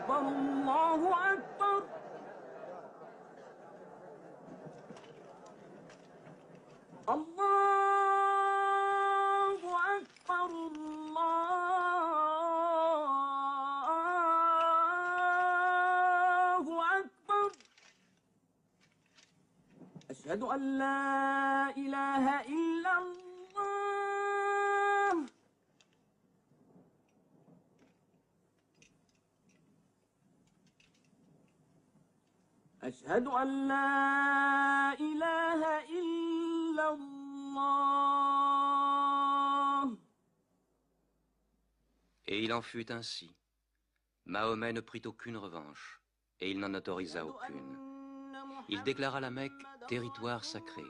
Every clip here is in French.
أكبر الله أكبر الله أكبر الله أكبر أشهد أن لا إله إلا الله أشهد أن لا إله إلا الله. Et il en fut ainsi. Mahomet ne prit aucune revanche, et il n'en autorisa aucune. Il déclara la Mecque territoire sacré.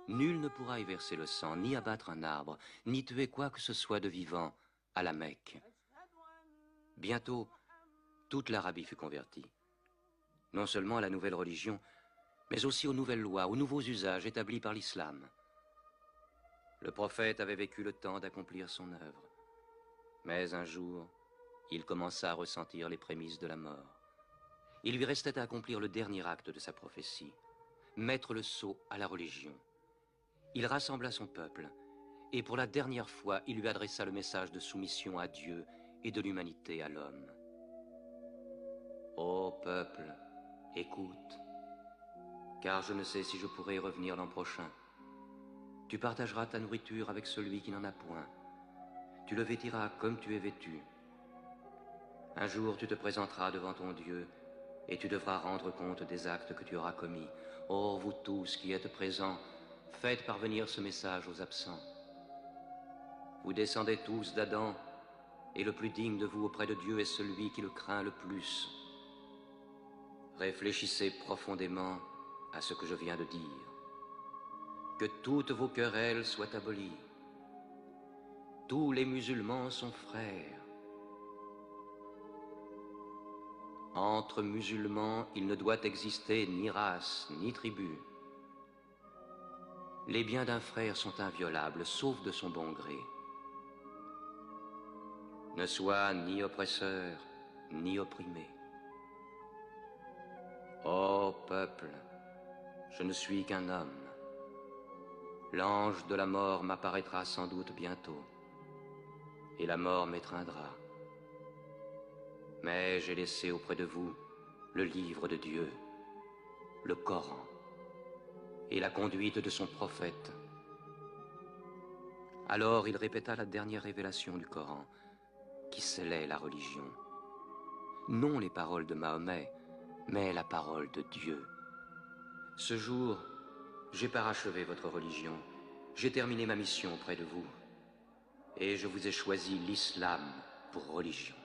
Nul ne pourra y verser le sang, ni abattre un arbre, ni tuer quoi que ce soit de vivant à la Mecque. Bientôt, toute l'Arabie fut convertie. Non seulement à la nouvelle religion, mais aussi aux nouvelles lois, aux nouveaux usages établis par l'islam. Le prophète avait vécu le temps d'accomplir son œuvre. Mais un jour, il commença à ressentir les prémices de la mort. Il lui restait à accomplir le dernier acte de sa prophétie, mettre le sceau à la religion. Il rassembla son peuple, et pour la dernière fois, il lui adressa le message de soumission à Dieu et de l'humanité à l'homme. Ô peuple, écoute, car je ne sais si je pourrai y revenir l'an prochain. Tu partageras ta nourriture avec celui qui n'en a point. Tu le vêtiras comme tu es vêtu. Un jour, tu te présenteras devant ton Dieu et tu devras rendre compte des actes que tu auras commis. Ô vous tous qui êtes présents, faites parvenir ce message aux absents. Vous descendez tous d'Adam, et le plus digne de vous auprès de Dieu est celui qui le craint le plus. Réfléchissez profondément à ce que je viens de dire. Que toutes vos querelles soient abolies. Tous les musulmans sont frères. Entre musulmans, il ne doit exister ni race, ni tribu. Les biens d'un frère sont inviolables, sauf de son bon gré. Ne sois ni oppresseur, ni opprimé. Ô peuple, je ne suis qu'un homme. L'ange de la mort m'apparaîtra sans doute bientôt, et la mort m'étreindra. Mais j'ai laissé auprès de vous le livre de Dieu, le Coran, et la conduite de son prophète. Alors il répéta la dernière révélation du Coran, qui scellait la religion. Non les paroles de Mahomet, mais la parole de Dieu. Ce jour, j'ai parachevé votre religion, j'ai terminé ma mission auprès de vous, et je vous ai choisi l'islam pour religion.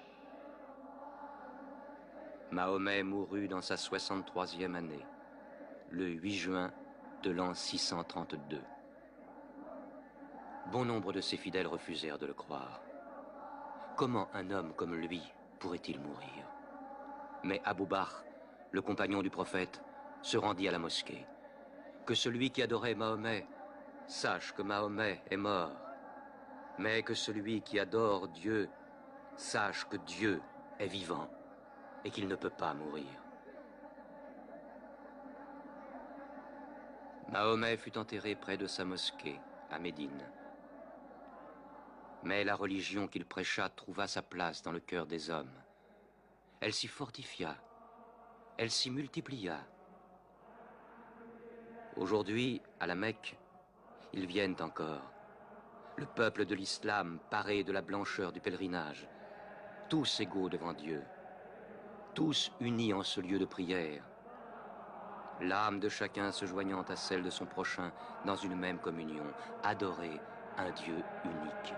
Mahomet mourut dans sa 63e année, le 8 juin de l'an 632. Bon nombre de ses fidèles refusèrent de le croire. Comment un homme comme lui pourrait-il mourir? Mais Abou Bakr, le compagnon du prophète, se rendit à la mosquée. Que celui qui adorait Mahomet sache que Mahomet est mort, mais que celui qui adore Dieu sache que Dieu est vivant et qu'il ne peut pas mourir. Mahomet fut enterré près de sa mosquée, à Médine. Mais la religion qu'il prêcha trouva sa place dans le cœur des hommes. Elle s'y fortifia, elle s'y multiplia. Aujourd'hui, à la Mecque, ils viennent encore. Le peuple de l'islam paré de la blancheur du pèlerinage, tous égaux devant Dieu, tous unis en ce lieu de prière, l'âme de chacun se joignant à celle de son prochain dans une même communion, adorer un Dieu unique.